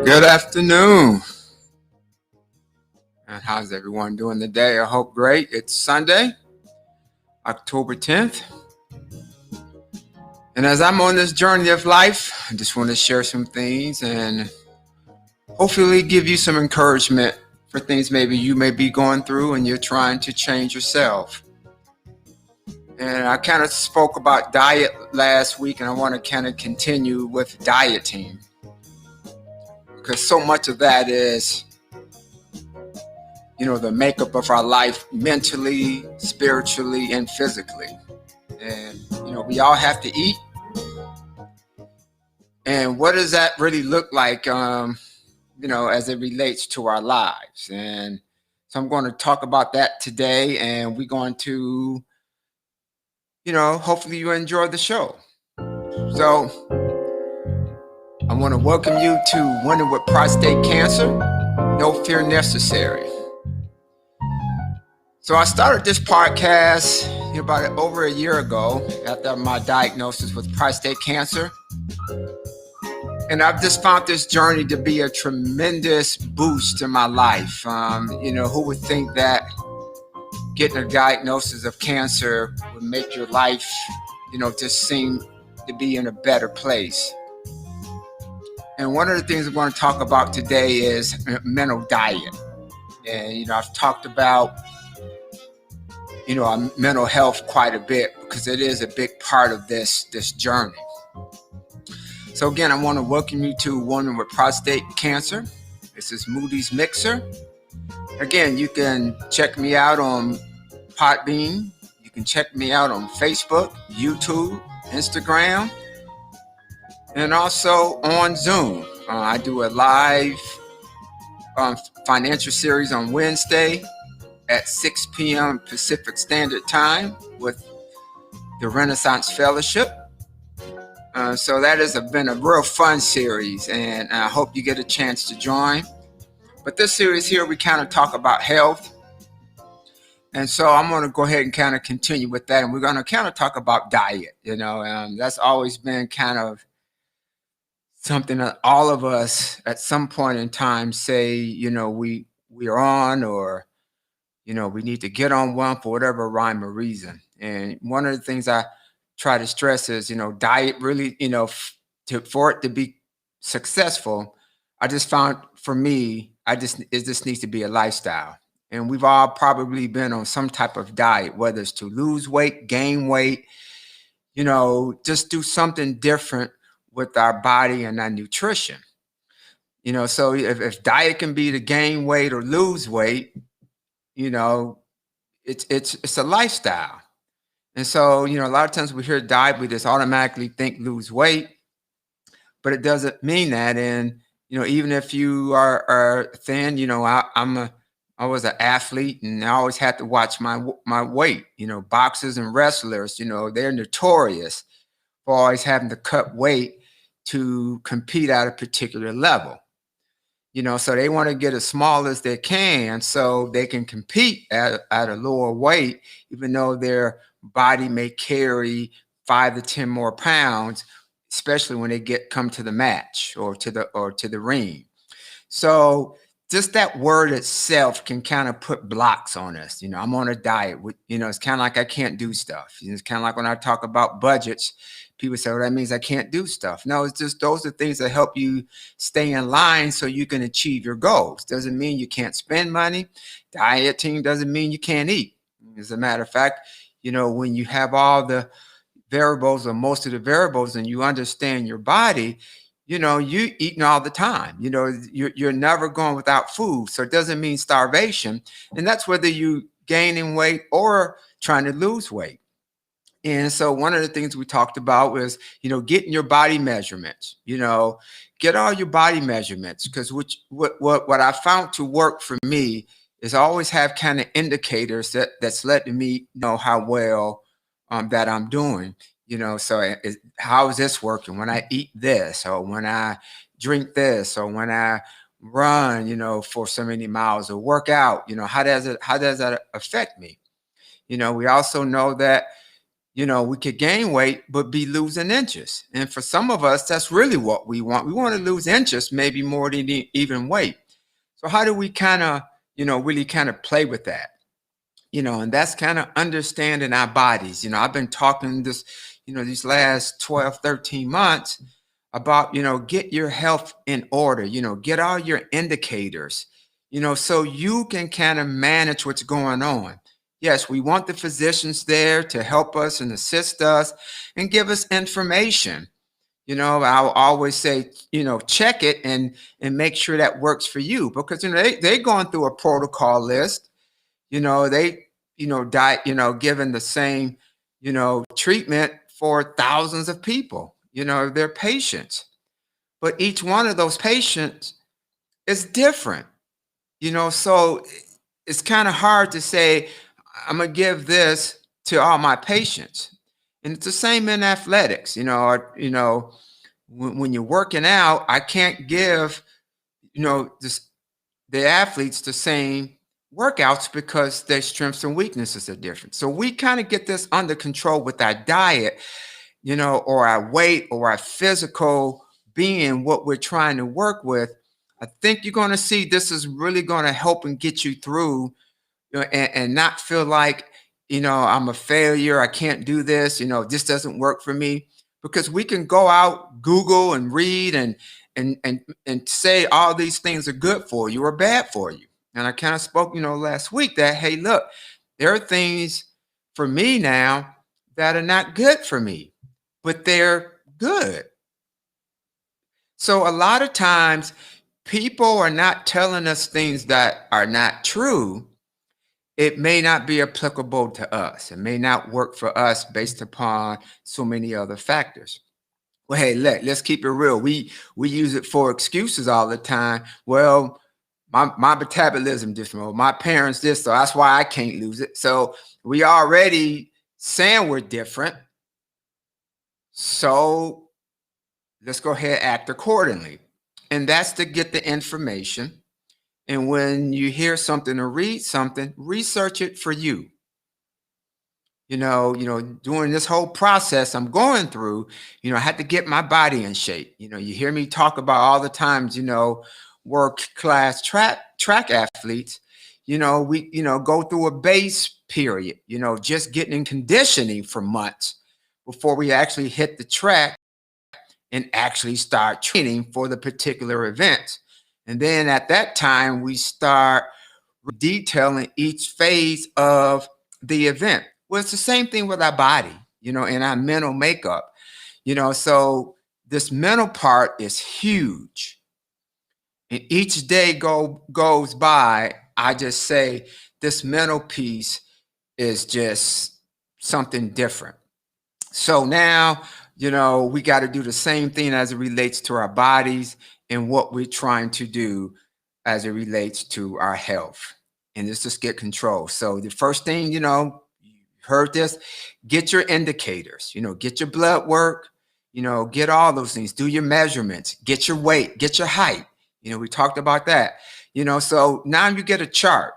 Good afternoon. And how's everyone doing today? I hope great. It's Sunday, October 10th. And as I'm on this journey of life, I just want to share some things and hopefully give you some encouragement for things maybe you may be going through and you're trying to change yourself. And I kind of spoke about diet last week, and I want to kind of continue with dieting, because so much of that is, the makeup of our life mentally, spiritually, and physically. And, we all have to eat. And what does that really look like, as it relates to our lives? And so I'm going to talk about that today, and we're going to, hopefully you enjoy the show. So I want to welcome you to Winning with Prostate Cancer, No Fear Necessary. So I started this podcast about over a year ago after my diagnosis with prostate cancer. And I've just found this journey to be a tremendous boost in my life. Who would think that getting a diagnosis of cancer would make your life, just seem to be in a better place. And one of the things we're going to talk about today is mental diet. And, I've talked about, our mental health quite a bit because it is a big part of this journey. So again, I want to welcome you to Winning with Prostate Cancer. This is Moody's Mixer. Again, you can check me out on Podbean. You can check me out on Facebook, YouTube, Instagram, and also on Zoom. I do a live financial series on Wednesday at 6 p.m. Pacific Standard Time with the Renaissance Fellowship. So that has been a real fun series, and I hope you get a chance to join. But this series here, we kind of talk about health. And so I'm going to go ahead and kind of continue with that. And we're going to kind of talk about diet. That's always been kind of something that all of us at some point in time say, we are on, or, we need to get on one for whatever rhyme or reason. And one of the things I try to stress is, diet really, for it to be successful, I just found for me, it just needs to be a lifestyle. And we've all probably been on some type of diet, whether it's to lose weight, gain weight, just do something different with our body and our nutrition. So if diet can be to gain weight or lose weight, it's a lifestyle. And so, a lot of times we hear diet, we just automatically think lose weight, but it doesn't mean that. And, even if you are thin, I was an athlete and I always had to watch my weight. Boxers and wrestlers, they're notorious for always having to cut weight to compete at a particular level. So they want to get as small as they can so they can compete at a lower weight, even though their body may carry 5 to 10 more pounds, especially when they come to the match or to the ring. So just that word itself can kind of put blocks on us. I'm on a diet. It's kind of like I can't do stuff. It's kind of like when I talk about budgets, people say, well, that means I can't do stuff. No, it's just those are things that help you stay in line so you can achieve your goals. Doesn't mean you can't spend money. Dieting doesn't mean you can't eat. As a matter of fact, when you have all the variables or most of the variables and you understand your body, you eating all the time. You're never going without food. So it doesn't mean starvation. And that's whether you gaining weight or trying to lose weight. And so one of the things we talked about was, getting your body measurements, get all your body measurements, because what I found to work for me is I always have kind of indicators that's letting me know how well that I'm doing. So how is this working when I eat this, or when I drink this, or when I run, for so many miles or work out, how does that affect me? We also know that, we could gain weight but be losing inches. And for some of us, that's really what we want. We want to lose inches, maybe more than even weight. So how do we kind of, really kind of play with that? And that's kind of understanding our bodies. I've been talking these last 12, 13 months about, get your health in order, get all your indicators, so you can kind of manage what's going on. Yes, we want the physicians there to help us and assist us and give us information. I'll always say, check it and make sure that works for you, because they're going through a protocol list. They, diet, given the same, treatment for thousands of people, their patients. But each one of those patients is different, so it's kind of hard to say, I'm gonna give this to all my patients. And it's the same in athletics, when you're working out, I can't give, this the athletes the same workouts because their strengths and weaknesses are different. So we kind of get this under control with our diet, or our weight or our physical being, what we're trying to work with. I think you're going to see this is really going to help and get you through, and not feel like, I'm a failure. I can't do this. This doesn't work for me, because we can go out, Google and read and say all these things are good for you or bad for you. And I kind of spoke, last week that, hey, look, there are things for me now that are not good for me, but they're good. So a lot of times people are not telling us things that are not true. It may not be applicable to us. It may not work for us based upon so many other factors. Well, hey, let's keep it real. We use it for excuses all the time. Well, my metabolism different. Well, my parents this, so that's why I can't lose it. So we already saying we're different. So let's go ahead and act accordingly. And that's to get the information. And when you hear something or read something, research it for you. During this whole process I'm going through, I had to get my body in shape. You hear me talk about all the times, work class track athletes, we, go through a base period, just getting in conditioning for months before we actually hit the track and actually start training for the particular event. And then at that time, we start detailing each phase of the event. Well, it's the same thing with our body, and our mental makeup, so this mental part is huge. And each day goes by, I just say this mental piece is just something different. So now, we got to do the same thing as it relates to our bodies and what we're trying to do as it relates to our health. And let's just get control. So the first thing, you heard this, get your indicators, get your blood work, get all those things, do your measurements, get your weight, get your height. We talked about that, so now you get a chart,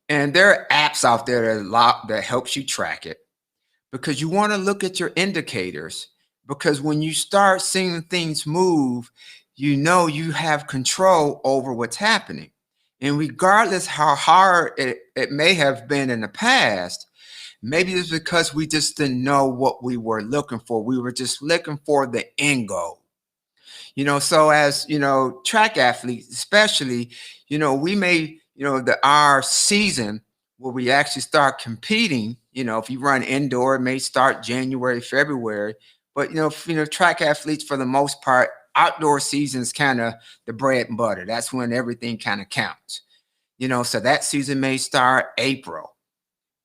and there are apps out there that helps you track it, because you want to look at your indicators, because when you start seeing things move, you have control over what's happening. And regardless how hard it may have been in the past, maybe it's because we just didn't know what we were looking for. We were just looking for the end goal. So as, track athletes, especially, we may, our season where we actually start competing, if you run indoor, it may start January, February, but, track athletes, for the most part, outdoor season is kind of the bread and butter. That's when everything kind of counts, so that season may start April,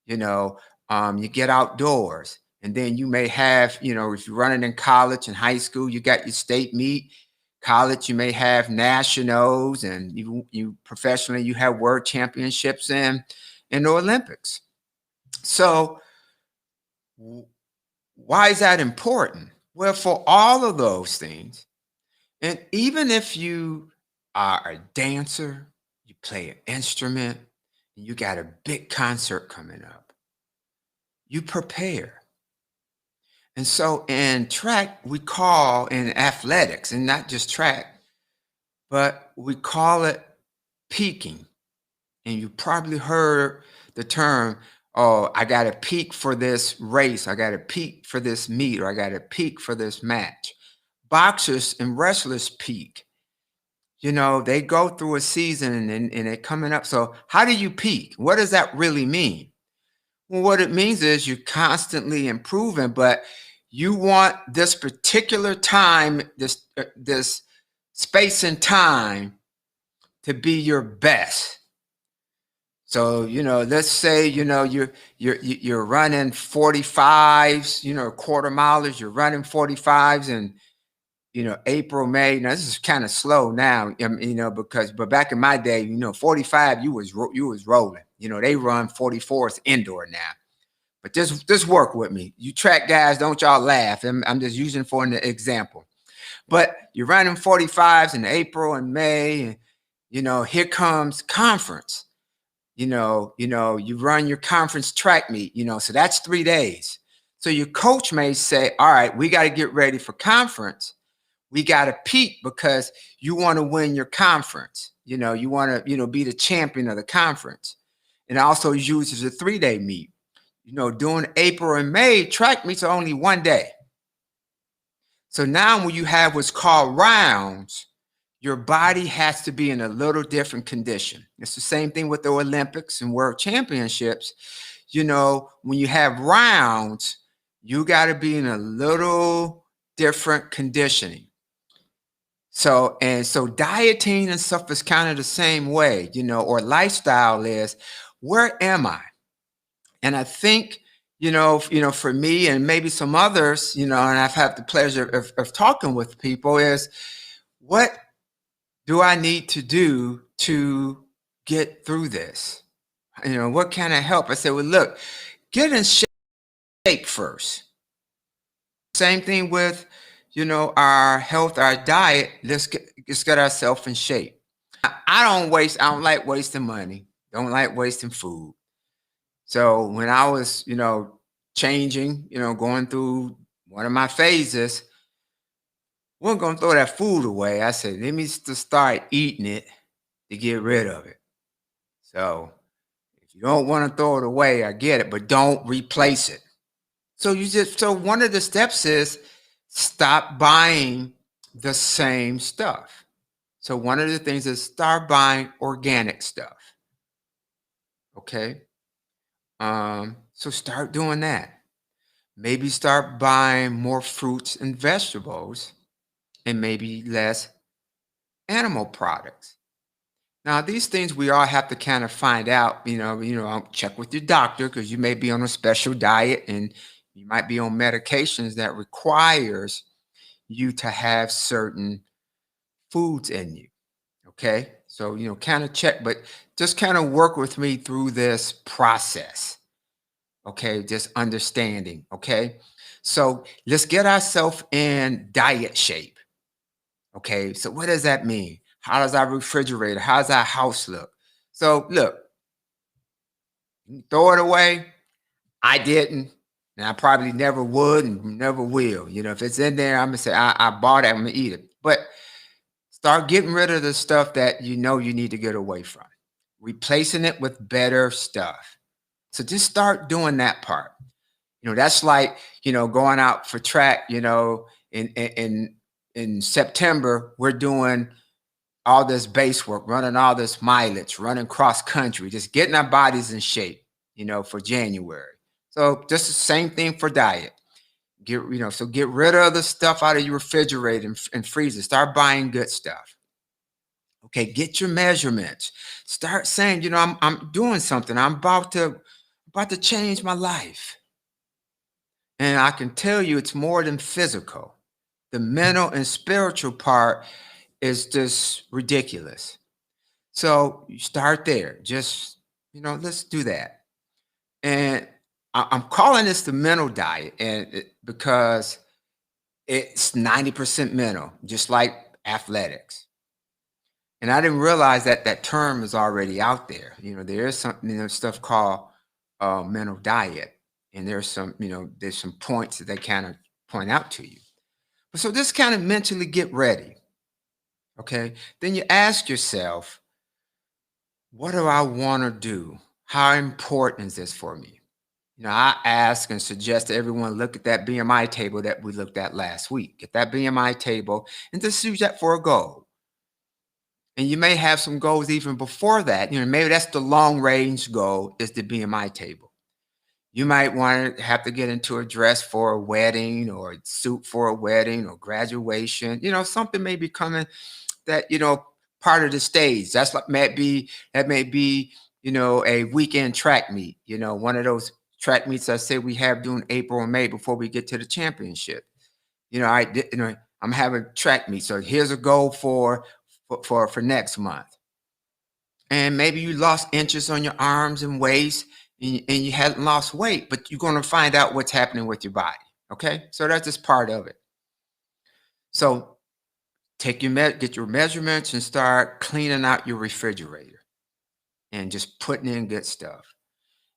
you get outdoors. And then you may have, if you're running in college and high school, you got your state meet. College, you may have nationals, and you professionally, you have world championships and the Olympics. So why is that important? Well, for all of those things, and even if you are a dancer, you play an instrument, and you got a big concert coming up, you prepare. And so in track, we call in athletics, and not just track, but we call it peaking. And you probably heard the term, oh, I got to peak for this race, I got to peak for this meet, or I got to peak for this match. Boxers and wrestlers peak. They go through a season and they're coming up. So, how do you peak? What does that really mean? Well, what it means is you're constantly improving, but you want this particular time, this space and time to be your best. So, let's say, you're running 45s, quarter milers, you're running 45s and April, May. Now this is kind of slow now, but back in my day, 45, you was rolling. They run 44s indoor now. But just work with me. You track guys, don't y'all laugh. I'm just using for an example. But you're running 45s in April and May, and here comes conference. You run your conference track meet, so that's 3 days. So your coach may say, all right, we got to get ready for conference. We got to peak because you want to win your conference. You want to, be the champion of the conference. And also uses a 3-day meet. During April and May, track meets are only 1 day. So now when you have what's called rounds, your body has to be in a little different condition. It's the same thing with the Olympics and World Championships. When you have rounds, you got to be in a little different conditioning. So dieting and stuff is kind of the same way, or lifestyle is, where am I? And I think, for me and maybe some others, and I've had the pleasure of talking with people, is what do I need to do to get through this? What can I help? I said, well, look, get in shape first. Same thing with, our health, our diet. Let's get ourselves in shape. I don't like wasting money. Don't like wasting food. So when I was, changing, going through one of my phases, wasn't going to throw that food away. I said, let me start eating it to get rid of it. So if you don't want to throw it away, I get it, but don't replace it. So one of the steps is stop buying the same stuff. So one of the things is start buying organic stuff. Okay. So start doing that. Maybe start buying more fruits and vegetables and maybe less animal products. Now, these things we all have to kind of find out, check with your doctor because you may be on a special diet and you might be on medications that requires you to have certain foods in you. Okay. So, kind of check, but just kind of work with me through this process. Okay. Just understanding. Okay. So let's get ourselves in diet shape. Okay. So what does that mean? How does our refrigerator, how does our house look? So look, you throw it away. I didn't. And I probably never would and never will. If it's in there, I'm going to say, I bought it, I'm going to eat it. But start getting rid of the stuff that you need to get away from, replacing it with better stuff. So just start doing that part. That's like, going out for track, in September, we're doing all this base work, running all this mileage, running cross country, just getting our bodies in shape, for January. So just the same thing for diet. Get rid of the stuff out of your refrigerator and freezer. Start buying good stuff. Okay, get your measurements. Start saying, I'm doing something. I'm about to change my life. And I can tell you it's more than physical. The mental and spiritual part is just ridiculous. So you start there. Just, let's do that. And I'm calling this the mental diet because it's 90% mental, just like athletics. And I didn't realize that term is already out there. There is some stuff called mental diet. And there's some, there's some points that they kind of point out to you. So just kind of mentally get ready. Okay. Then you ask yourself, what do I want to do? How important is this for me? I ask and suggest to everyone look at that BMI table that we looked at last week. Get that BMI table and just use that for a goal. And you may have some goals even before that. Maybe that's the long range goal is the BMI table. You might want to have to get into a dress for a wedding or a suit for a wedding or graduation. Something may be coming that, part of the stage. That may be, a weekend track meet, one of those track meets I say we have during April and May before we get to the championship. I'm having track meet. So here's a goal for next month. And maybe you lost inches on your arms and waist and you hadn't lost weight, but you're going to find out what's happening with your body. Okay. So that's just part of it. So get your measurements and start cleaning out your refrigerator and just putting in good stuff.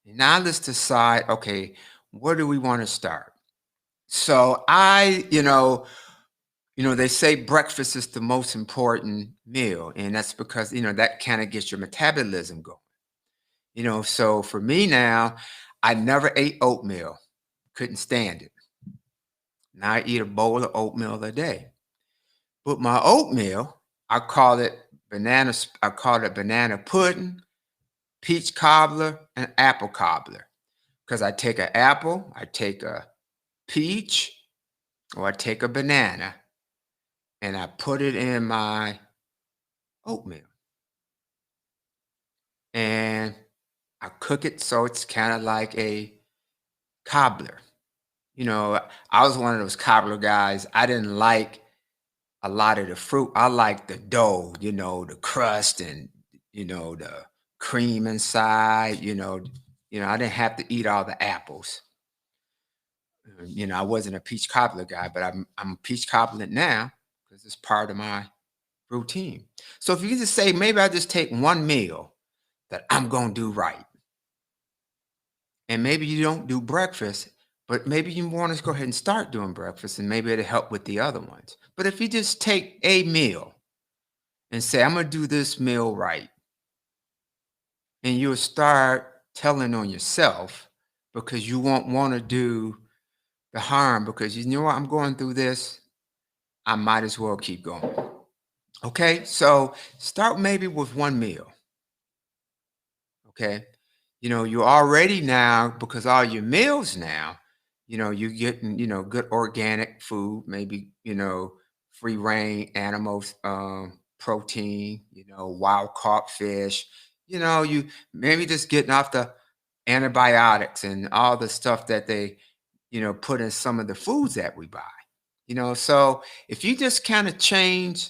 And now let's decide, okay, where do we want to start? So they say breakfast is the most important meal, and that's because, that kind of gets your metabolism going. So for me now, I never ate oatmeal, couldn't stand it. Now I eat a bowl of oatmeal a day. But my oatmeal, I call it banana pudding, peach cobbler, and apple cobbler. Because I take an apple, I take a peach, or I take a banana, and I put it in my oatmeal. And I cook it so it's kind of like a cobbler. I was one of those cobbler guys. I didn't like a lot of the fruit. I like the dough, the crust and the cream inside, I didn't have to eat all the apples. I wasn't a peach cobbler guy, but I'm a peach cobbler now because it's part of my routine. So if you just say maybe I just take one meal that I'm gonna do right. And maybe you don't do breakfast, but maybe you want to go ahead and start doing breakfast and maybe it'll help with the other ones. But if you just take a meal and say, I'm going to do this meal right, and you'll start telling on yourself because you won't want to do the harm because you know what, I'm going through this. I might as well keep going. Okay. So start maybe with one meal. Okay. You're already now, because all your meals now, you're getting, good organic food, maybe, free range animals, protein, wild caught fish, you maybe just getting off the antibiotics and all the stuff that they, put in some of the foods that we buy. So if you just kind of change,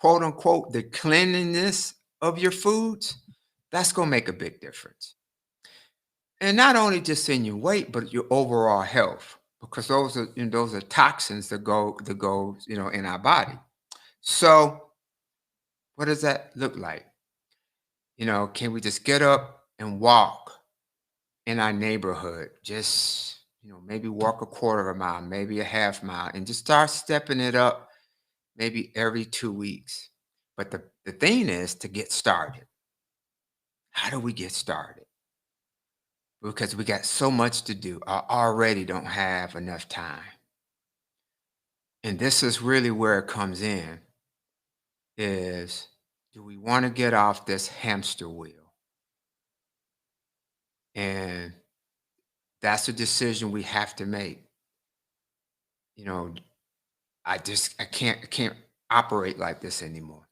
quote unquote, the cleanliness of your foods, that's going to make a big difference. And not only just in your weight, but your overall health, because those are toxins that go in our body. So what does that look like? Can we just get up and walk in our neighborhood? Just maybe walk a quarter of a mile, maybe a half mile, and just start stepping it up, maybe every 2 weeks. But the thing is to get started. How do we get started? Because we got so much to do. I already don't have enough time. And this is really where it comes in is, do we want to get off this hamster wheel? And that's a decision we have to make. You know, I can't operate like this anymore.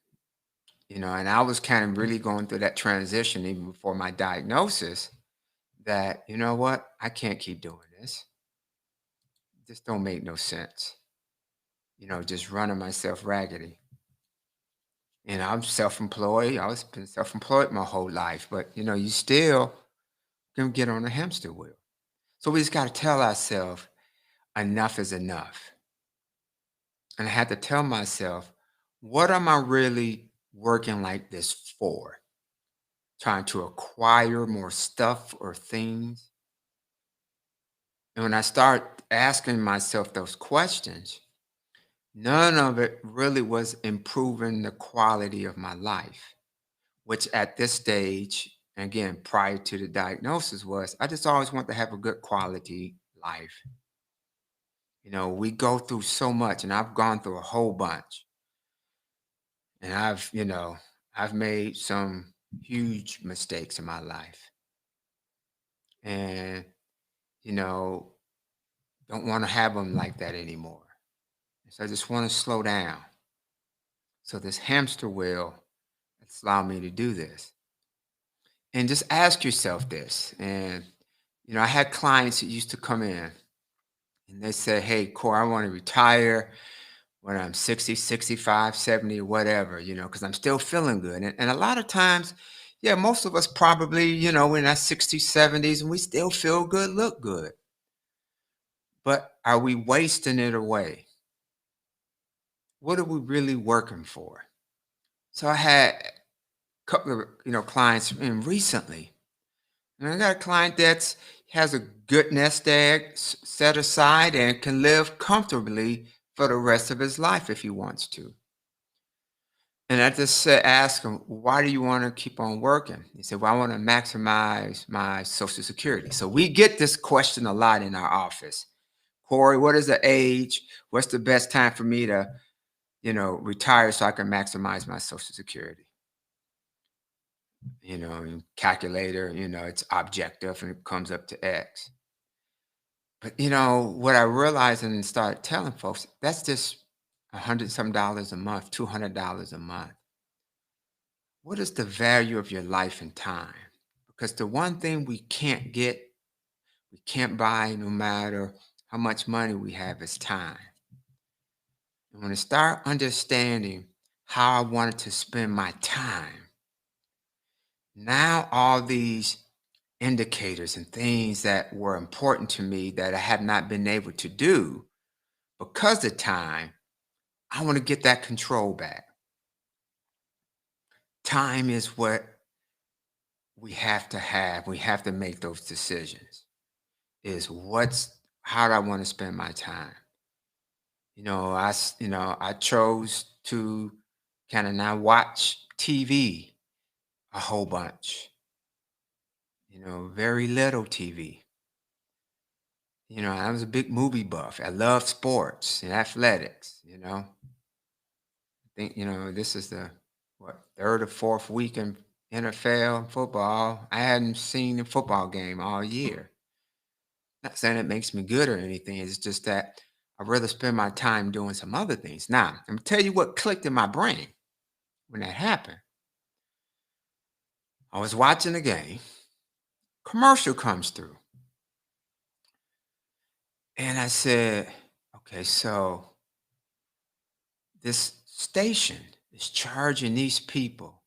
And I was kind of really going through that transition even before my diagnosis that, you know what, I can't keep doing this. This don't make no sense. Just running myself raggedy. And I'm self-employed. I was been self-employed my whole life, but you still gonna get on the hamster wheel. So we just got to tell ourselves enough is enough. And I had to tell myself, what am I really working like this for? Trying to acquire more stuff or things? And when I start asking myself those questions, none of it really was improving the quality of my life, which at this stage, again, prior to the diagnosis, was I just always want to have a good quality life. We go through so much, and I've gone through a whole bunch, and I've made some huge mistakes in my life, and you know, don't want to have them like that anymore. So I just want to slow down. So this hamster wheel has allowed me to do this. And just ask yourself this. And I had clients that used to come in and they say, "Hey, Core, I want to retire when I'm 60, 65, 70, whatever, because I'm still feeling good." And a lot of times, yeah, most of us probably, in our 60s, 70s, and we still feel good, look good. But are we wasting it away? What are we really working for? So I had a couple of, clients in recently. And I got a client that's has a good nest egg set aside and can live comfortably for the rest of his life if he wants to. And I just said, ask him, why do you want to keep on working? He said, well, I want to maximize my Social Security. So we get this question a lot in our office. Corey, what is the age? What's the best time for me to, retire so I can maximize my Social Security? Calculator, it's objective and it comes up to X. But what I realized and started telling folks, that's just $100 a month, $200 a month. What is the value of your life and time? Because the one thing we can't get, we can't buy no matter how much money we have is time. And when I start understanding how I wanted to spend my time, now all these indicators and things that were important to me that I have not been able to do because of time, I want to get that control back. Time is what we have to have. We have to make those decisions. Is how do I want to spend my time? I chose to kind of not watch TV a whole bunch. Very little TV. I was a big movie buff. I love sports and athletics. Think this is the third or fourth week in NFL football. I hadn't seen a football game all year. Not saying it makes me good or anything. It's just that I'd rather spend my time doing some other things. Now, I'm gonna tell you what clicked in my brain when that happened. I was watching a game, commercial comes through, and I said, "Okay, so this station is charging these people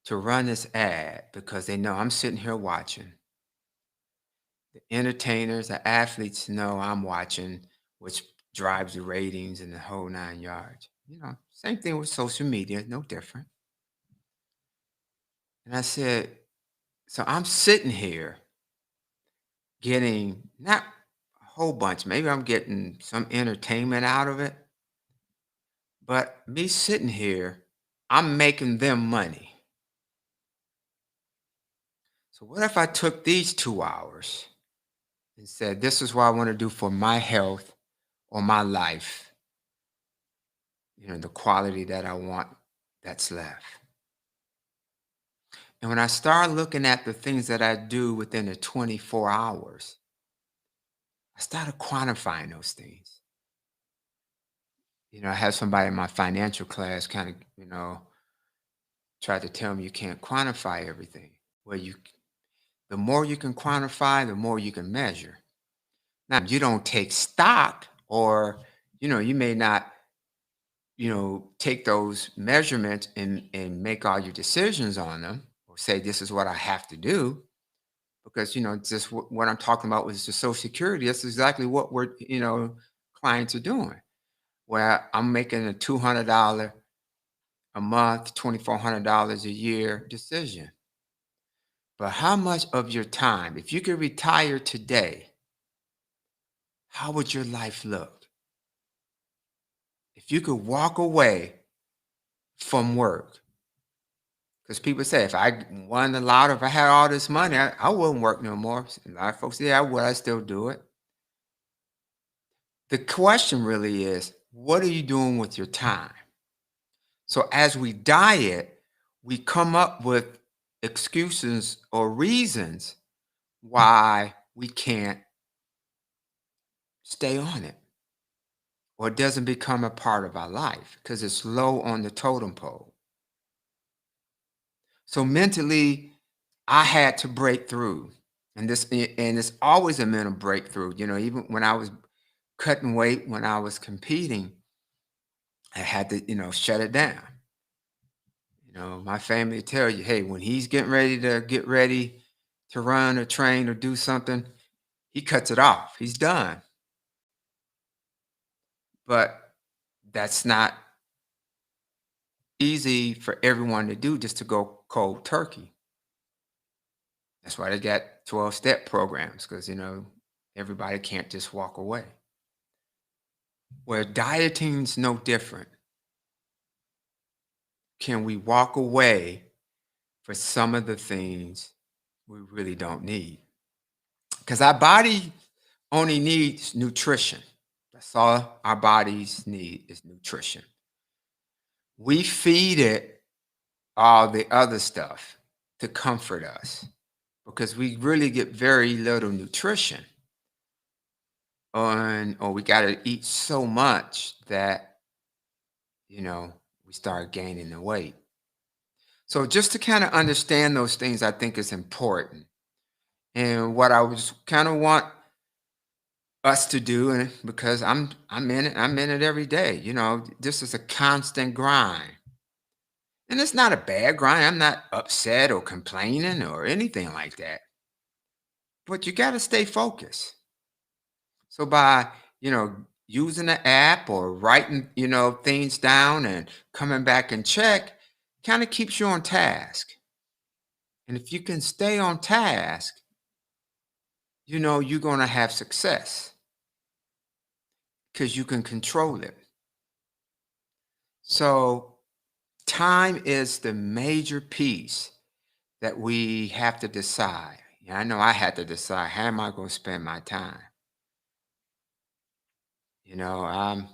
to run this ad because they know I'm sitting here watching. The entertainers, the athletes know I'm watching, which drives the ratings and the whole 9 yards. Same thing with social media, no different." And I said, so I'm sitting here getting not a whole bunch, maybe I'm getting some entertainment out of it, but me sitting here, I'm making them money. So what if I took these 2 hours and said, this is what I want to do for my health or my life, the quality that I want that's left. And when I start looking at the things that I do within the 24 hours, I started quantifying those things. I had somebody in my financial class kind of, tried to tell me you can't quantify everything. Well, the more you can quantify, the more you can measure. Now, you don't take stock or, you may not, take those measurements and make all your decisions on them or say, this is what I have to do. Because, just what I'm talking about was the Social Security. That's exactly what clients are doing. Where I'm making a $200 a month, $2,400 a year decision. But how much of your time, if you could retire today, how would your life look? If you could walk away from work, because people say if I won the lotto, if I had all this money, I wouldn't work no more. A lot of folks say, yeah, I would, I still do it. The question really is, what are you doing with your time? So as we diet, we come up with excuses or reasons why we can't stay on it or it doesn't become a part of our life because it's low on the totem pole. So mentally, I had to break through. And it's always a mental breakthrough. Even when I was cutting weight, when I was competing, I had to, shut it down. My family tell you, hey, when he's get ready to run or train or do something, he cuts it off. He's done. But that's not easy for everyone to do just to go cold turkey. That's why they got 12-step programs because, everybody can't just walk away. Where dieting's no different. Can we walk away for some of the things we really don't need? Because our body only needs nutrition. That's all our bodies need is nutrition. We feed it all the other stuff to comfort us because we really get very little nutrition. Or we got to eat so much that, we start gaining the weight. So just to kind of understand those things, I think is important. And what I was kind of want us to do, and because I'm in it every day. This is a constant grind. And it's not a bad grind. I'm not upset or complaining or anything like that. But you got to stay focused. So by, using the app or writing, things down and coming back and check kind of keeps you on task. And if you can stay on task, you're going to have success because you can control it. So time is the major piece that we have to decide. I know I had to decide, how am I going to spend my time? I'm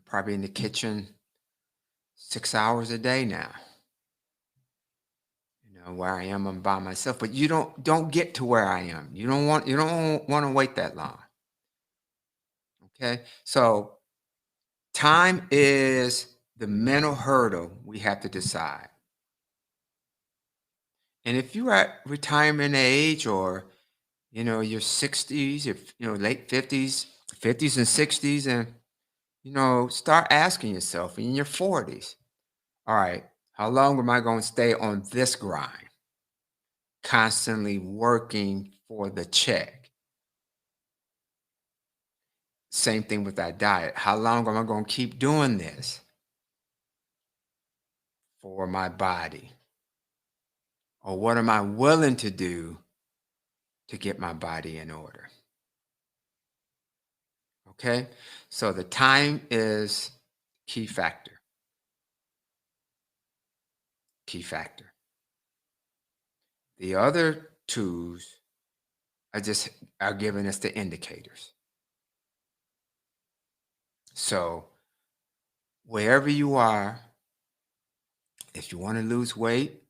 probably in the kitchen 6 hours a day now. Where I am, I'm by myself. But you don't get to where I am. You don't want to wait that long. Okay, so time is the mental hurdle we have to decide. And if you're at retirement age or your 60s, if late 50s and 60s, and start asking yourself in your 40s, all right, how long am I going to stay on this grind? Constantly working for the check. Same thing with that diet. How long am I going to keep doing this for my body? Or what am I willing to do to get my body in order? Okay, so the time is key factor. Key factor. The other twos are giving us the indicators. So wherever you are, if you want to lose weight,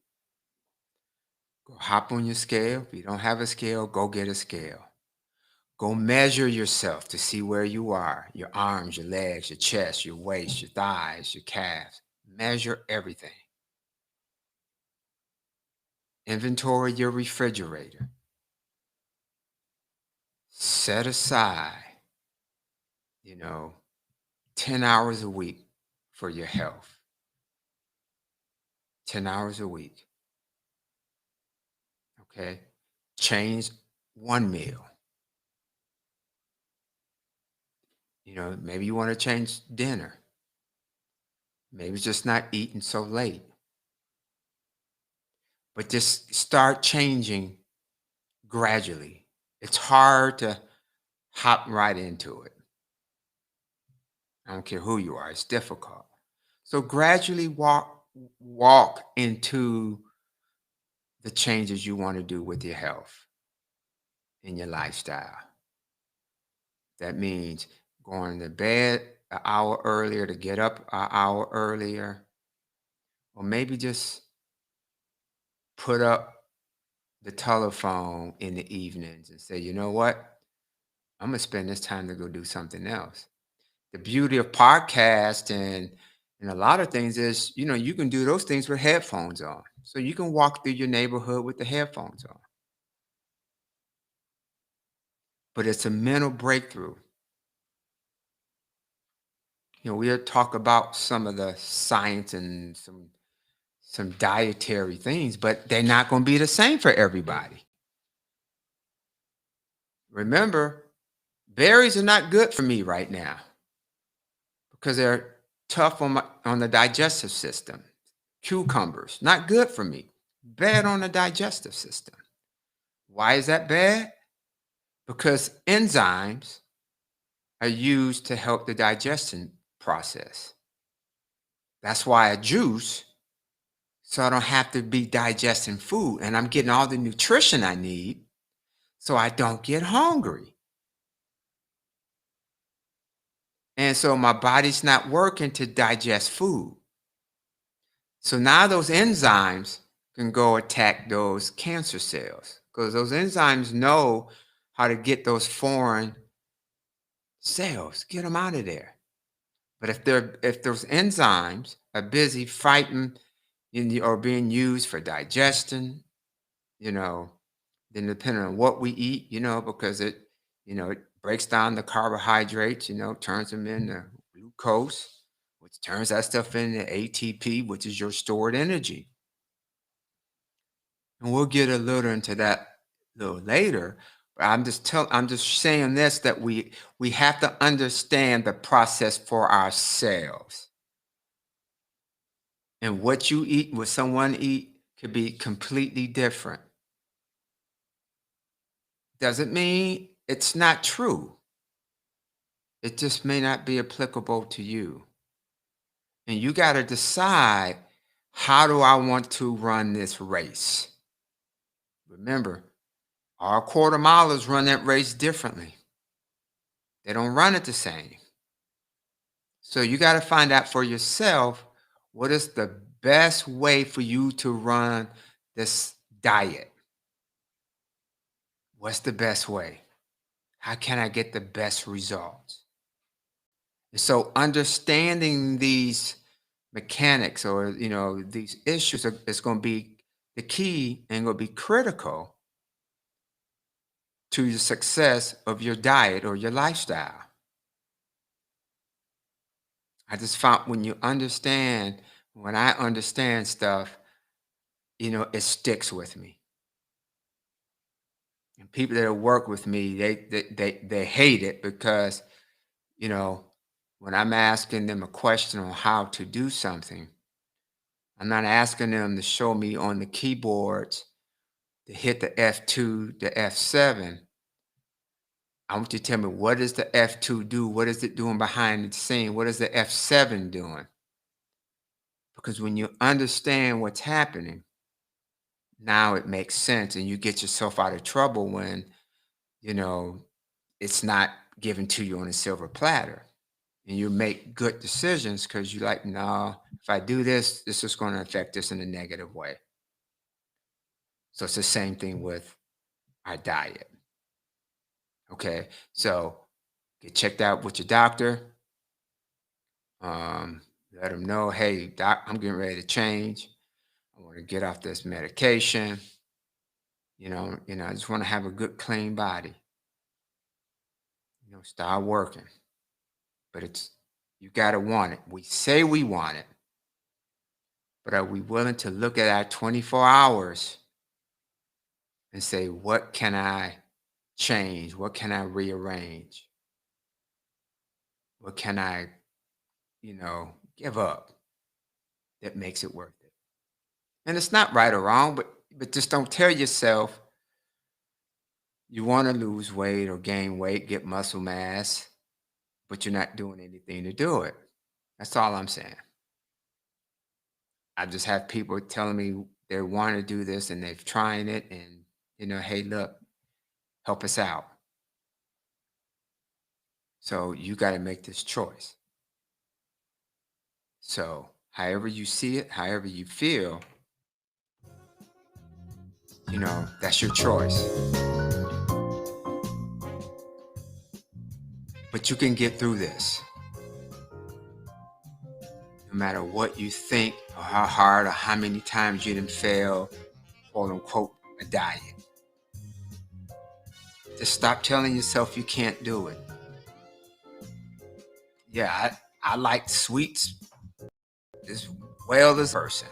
go hop on your scale. If you don't have a scale, go get a scale. Go measure yourself to see where you are, your arms, your legs, your chest, your waist, your thighs, your calves. Measure everything. Inventory your refrigerator. Set aside, 10 hours a week for your health. 10 hours a week. Okay? Change one meal. Maybe you want to change dinner. Maybe it's just not eating so late. But just start changing gradually. It's hard to hop right into it. I don't care who you are, it's difficult. So gradually walk into the changes you want to do with your health and your lifestyle. That means going to bed an hour earlier to get up an hour earlier, or maybe just put up the telephone in the evenings and say, you know what? I'm gonna spend this time to go do something else. The beauty of podcast and a lot of things is, you can do those things with headphones on. So you can walk through your neighborhood with the headphones on. But it's a mental breakthrough. We'll talk about some of the science and some dietary things, but they're not going to be the same for everybody. Remember, berries are not good for me right now because they're tough on the digestive system. Cucumbers, not good for me. Bad on the digestive system. Why is that bad? Because enzymes are used to help the digestion process. That's why a juice, so I don't have to be digesting food and I'm getting all the nutrition I need so I don't get hungry. And so my body's not working to digest food. So now those enzymes can go attack those cancer cells because those enzymes know how to get those foreign cells, get them out of there. But if those enzymes are busy fighting or being used for digestion, you know, then depending on what we eat, because it breaks down the carbohydrates, turns them into glucose, which turns that stuff into ATP, which is your stored energy. And we'll get a little into that a little later. But I'm just saying this that we have to understand the process for ourselves. And what you eat, what someone eat could be completely different. Doesn't mean it's not true. It just may not be applicable to you. And you got to decide, how do I want to run this race? Remember, all quarter milers run that race differently. They don't run it the same. So you got to find out for yourself, what is the best way for you to run this diet? What's the best way? How can I get the best results? So understanding these mechanics or these issues is going to be the key and going to be critical to the success of your diet or your lifestyle. I just found when I understand stuff, it sticks with me. And people that work with me, they hate it because, when I'm asking them a question on how to do something, I'm not asking them to show me on the keyboards to hit the F2, the F7. I want you to tell me, what does the F2 do? What is it doing behind the scene? What is the F7 doing? Because when you understand what's happening, now it makes sense and you get yourself out of trouble when, you know, it's not given to you on a silver platter. And you make good decisions because you're like, no, if I do this, this is going to affect this in a negative way. So it's the same thing with our diet. Okay. So get checked out with your doctor. Let them know, hey, doc, I'm getting ready to change. I want to get off this medication. I just want to have a good, clean body. Start working. But you gotta want it. We say we want it, but are we willing to look at our 24 hours and say, what can I change? What can I rearrange? What can I, give up that makes it worth it? And it's not right or wrong, but just don't tell yourself you want to lose weight or gain weight, get muscle mass, but you're not doing anything to do it. That's all I'm saying. I just have people telling me they want to do this and they've tried it and, hey, look, help us out. So you got to make this choice. So however you see it, however you feel, that's your choice. But you can get through this. No matter what you think or how hard or how many times you didn't fail, quote unquote, a diet. Just stop telling yourself you can't do it. Yeah, I like sweets as well as a person.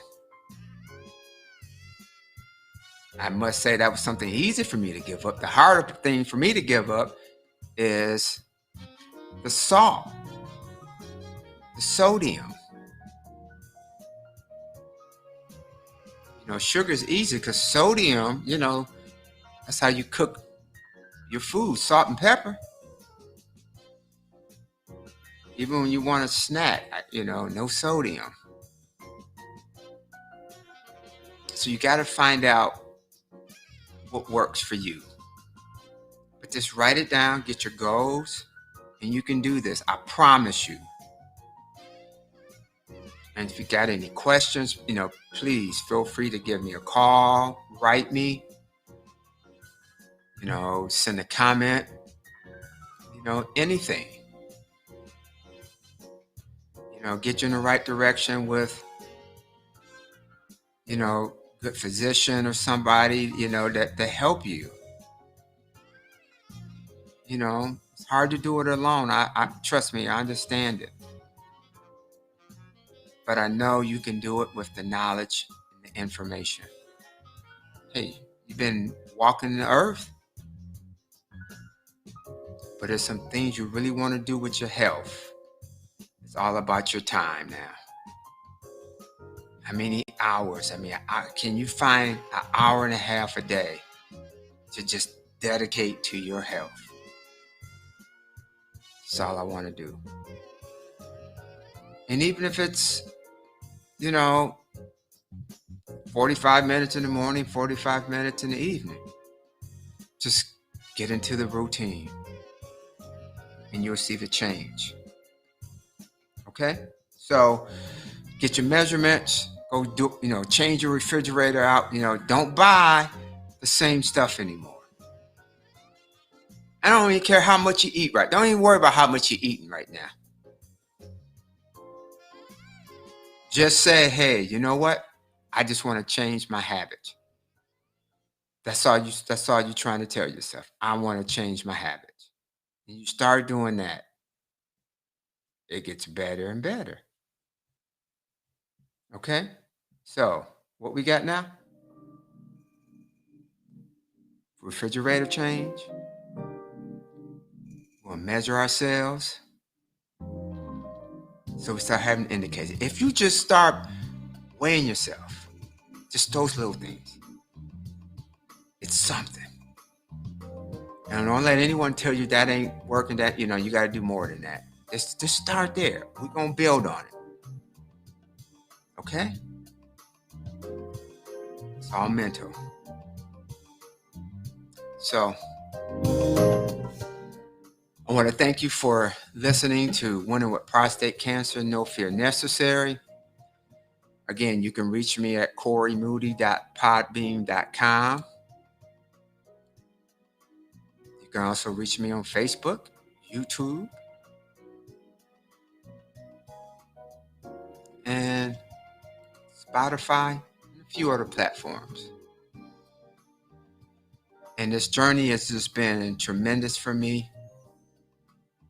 I must say that was something easy for me to give up. The harder thing for me to give up is the salt, the sodium. Sugar is easy because sodium, that's how you cook your food, salt and pepper. Even when you want a snack, no sodium. So you got to find out what works for you. But just write it down, get your goals, and you can do this. I promise you. And if you got any questions, please feel free to give me a call, write me, send a comment, anything. Get you in the right direction with, good physician or somebody, that help you. It's hard to do it alone. I trust me, I understand it. But I know you can do it with the knowledge and the information. Hey, you've been walking the earth, but there's some things you really want to do with your health. It's all about your time now. How many hours? Can you find an hour and a half a day to just dedicate to your health? That's all I want to do. And even if it's, 45 minutes in the morning, 45 minutes in the evening, just get into the routine and you'll see the change. Okay? So get your measurements, go do, change your refrigerator out, don't buy the same stuff anymore. I don't even care how much you eat, right? Don't even worry about how much you're eating right now. Just say, hey, you know what? I just want to change my habit. That's all you're trying to tell yourself. I want to change my habits. And you start doing that, it gets better and better. Okay? So, what we got now? Refrigerator change. We'll measure ourselves. So we start having indicators. If you just start weighing yourself, just those little things, it's something. And don't let anyone tell you that ain't working, that, you got to do more than that. Just start there. We're going to build on it. Okay? It's all mental. So, I want to thank you for listening to Winning with Prostate Cancer, No Fear Necessary. Again, you can reach me at coreymoody.podbean.com. You can also reach me on Facebook, YouTube, and Spotify, and a few other platforms. And this journey has just been tremendous for me.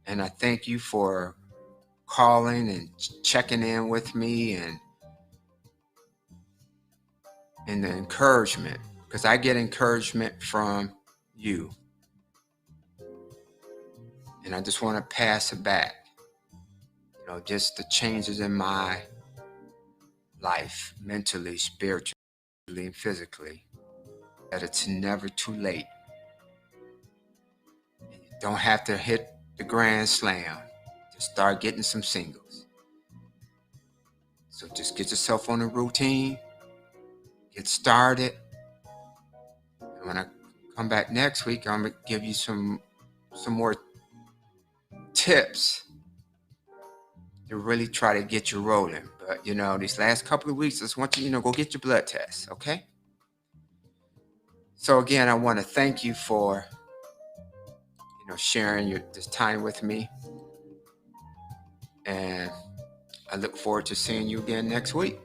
And I thank you for calling and checking in with me and the encouragement, because I get encouragement from you. And I just want to pass it back. Just the changes in my life, mentally, spiritually, and physically, that it's never too late Don't have to hit the grand slam. Just start getting some singles. So just get yourself on a routine. Get started. And when I come back next week, I'm gonna give you some more tips to really try to get you rolling. But these last couple of weeks, I just want you, go get your blood test, okay? So again, I want to thank you for sharing this time with me, and I look forward to seeing you again next week.